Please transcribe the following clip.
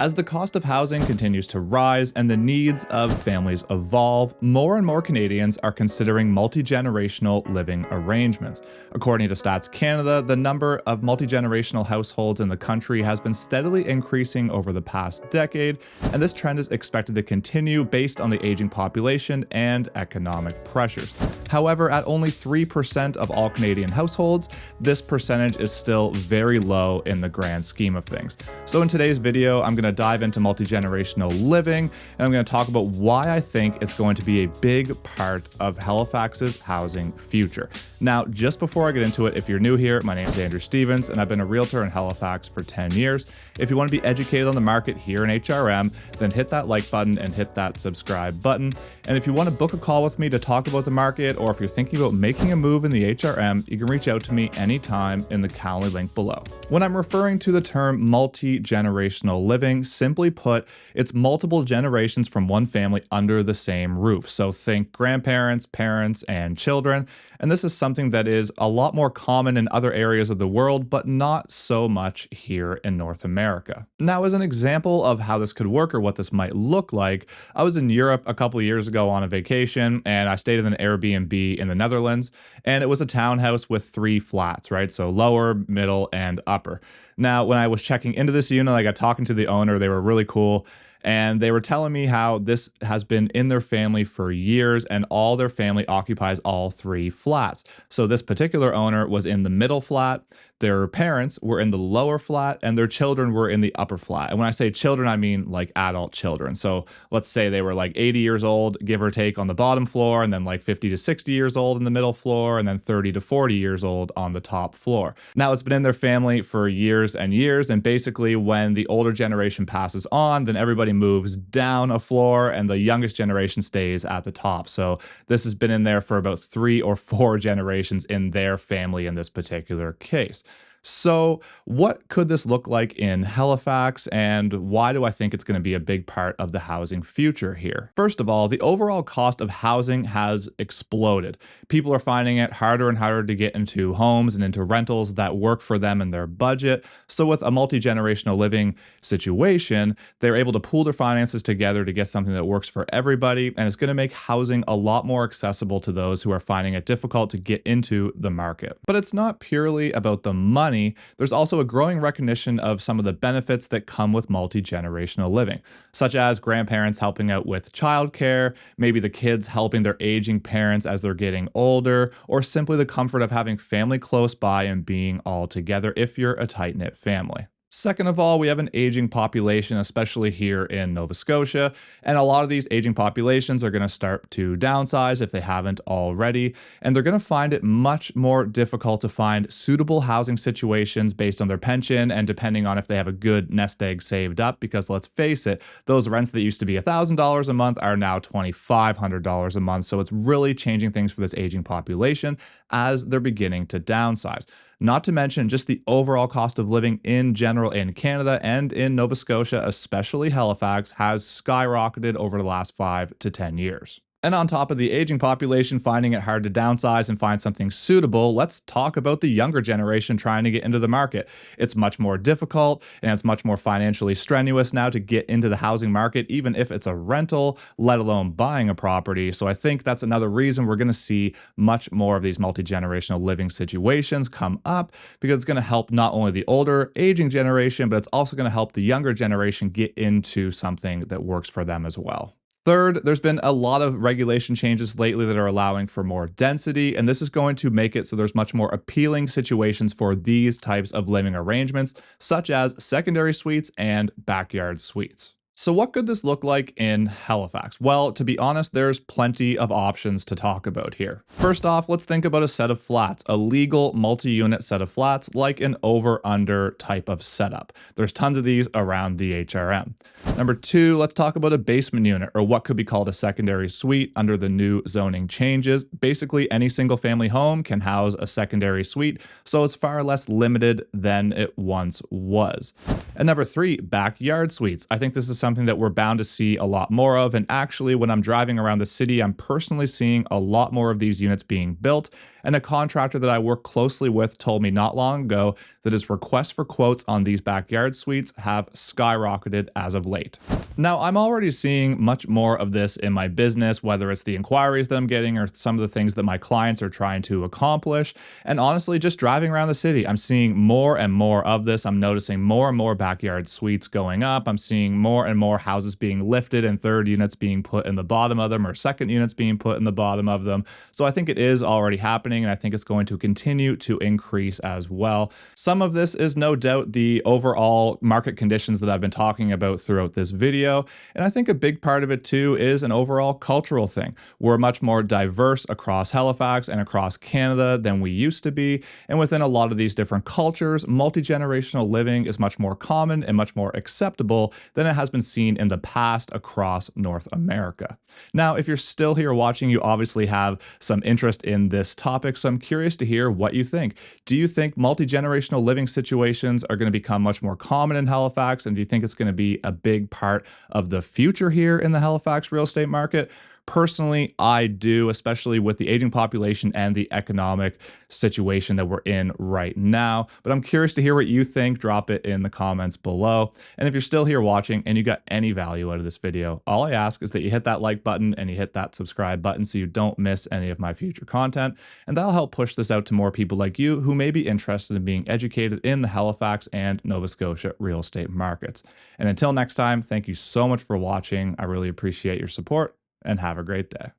As the cost of housing continues to rise and the needs of families evolve, more and more Canadians are considering multi-generational living arrangements. According to Stats Canada, the number of multi-generational households in the country has been steadily increasing over the past decade, and this trend is expected to continue based on the aging population and economic pressures. However, at only 3% of all Canadian households, this percentage is still very low in the grand scheme of things. So in today's video, I'm going to dive into multi-generational living, and I'm going to talk about why I think it's going to be a big part of Halifax's housing future. Now, just before I get into it, if you're new here, my name is Andrew Stephens, and I've been a realtor in Halifax for 10 years. If you want to be educated on the market here in HRM, then hit that like button and hit that subscribe button. And if you want to book a call with me to talk about the market, or if you're thinking about making a move in the HRM, you can reach out to me anytime in the Calendly link below. When I'm referring to the term multi-generational living, simply put, it's multiple generations from one family under the same roof. So think grandparents, parents, and children. And this is something that is a lot more common in other areas of the world, but not so much here in North America. Now, as an example of how this could work or what this might look like, I was in Europe a couple years ago on a vacation, and I stayed in an Airbnb in the Netherlands, and it was a townhouse with 3 flats, right? So lower, middle, and upper. Now, when I was checking into this unit, I got talking to the owner. They were really cool. And they were telling me how this has been in their family for years, and all their family occupies all 3 flats. So this particular owner was in the middle flat, their parents were in the lower flat, and their children were in the upper flat. And when I say children, I mean like adult children. So let's say they were like 80 years old, give or take, on the bottom floor, and then like 50 to 60 years old in the middle floor, and then 30 to 40 years old on the top floor. Now, it's been in their family for years and years, and basically when the older generation passes on, then everybody moves down a floor and the youngest generation stays at the top. So this has been in there for about 3 or 4 generations in their family in this particular case. So what could this look like in Halifax, and why do I think it's going to be a big part of the housing future here? First of all, the overall cost of housing has exploded. People are finding it harder and harder to get into homes and into rentals that work for them and their budget. So with a multi-generational living situation, they're able to pool their finances together to get something that works for everybody, and it's going to make housing a lot more accessible to those who are finding it difficult to get into the market. But it's not purely about the money. There's also a growing recognition of some of the benefits that come with multi-generational living, such as grandparents helping out with childcare, maybe the kids helping their aging parents as they're getting older, or simply the comfort of having family close by and being all together if you're a tight-knit family. Second of all, we have an aging population, especially here in Nova Scotia, and a lot of these aging populations are going to start to downsize if they haven't already, and they're going to find it much more difficult to find suitable housing situations based on their pension and depending on if they have a good nest egg saved up, because let's face it, those rents that used to be $1,000 a month are now $2,500 a month, so it's really changing things for this aging population as they're beginning to downsize. Not to mention just the overall cost of living in general in Canada and in Nova Scotia, especially Halifax, has skyrocketed over the last 5 to 10 years. And on top of the aging population finding it hard to downsize and find something suitable, let's talk about the younger generation trying to get into the market. It's much more difficult and it's much more financially strenuous now to get into the housing market, even if it's a rental, let alone buying a property. So I think that's another reason we're going to see much more of these multi-generational living situations come up, because it's going to help not only the older aging generation, but it's also going to help the younger generation get into something that works for them as well. Third, there's been a lot of regulation changes lately that are allowing for more density, and this is going to make it so there's much more appealing situations for these types of living arrangements, such as secondary suites and backyard suites. So what could this look like in Halifax? Well, to be honest, there's plenty of options to talk about here. First off, let's think about a set of flats, a legal multi-unit set of flats, like an over-under type of setup. There's tons of these around the HRM. Number 2, let's talk about a basement unit, or what could be called a secondary suite under the new zoning changes. Basically, any single family home can house a secondary suite, so it's far less limited than it once was. And number 3, backyard suites. I think this is something that we're bound to see a lot more of. And actually, when I'm driving around the city, I'm personally seeing a lot more of these units being built. And a contractor that I work closely with told me not long ago that his requests for quotes on these backyard suites have skyrocketed as of late. Now, I'm already seeing much more of this in my business, whether it's the inquiries that I'm getting or some of the things that my clients are trying to accomplish. And honestly, just driving around the city, I'm seeing more and more of this. I'm noticing more and more backyard suites going up. I'm seeing more and more houses being lifted and third units being put in the bottom of them or second units being put in the bottom of them. So I think it is already happening, and I think it's going to continue to increase as well. Some of this is no doubt the overall market conditions that I've been talking about throughout this video. And I think a big part of it too is an overall cultural thing. We're much more diverse across Halifax and across Canada than we used to be. And within a lot of these different cultures, multi-generational living is much more common and much more acceptable than it has been seen in the past across North America. Now, if you're still here watching, you obviously have some interest in this topic. So I'm curious to hear what you think. Do you think multi-generational living situations are going to become much more common in Halifax? And do you think it's going to be a big part of the future here in the Halifax real estate market? Personally, I do, especially with the aging population and the economic situation that we're in right now. But I'm curious to hear what you think. Drop it in the comments below. And if you're still here watching and you got any value out of this video, all I ask is that you hit that like button and you hit that subscribe button so you don't miss any of my future content. And that'll help push this out to more people like you who may be interested in being educated in the Halifax and Nova Scotia real estate markets. And until next time, thank you so much for watching. I really appreciate your support, and have a great day.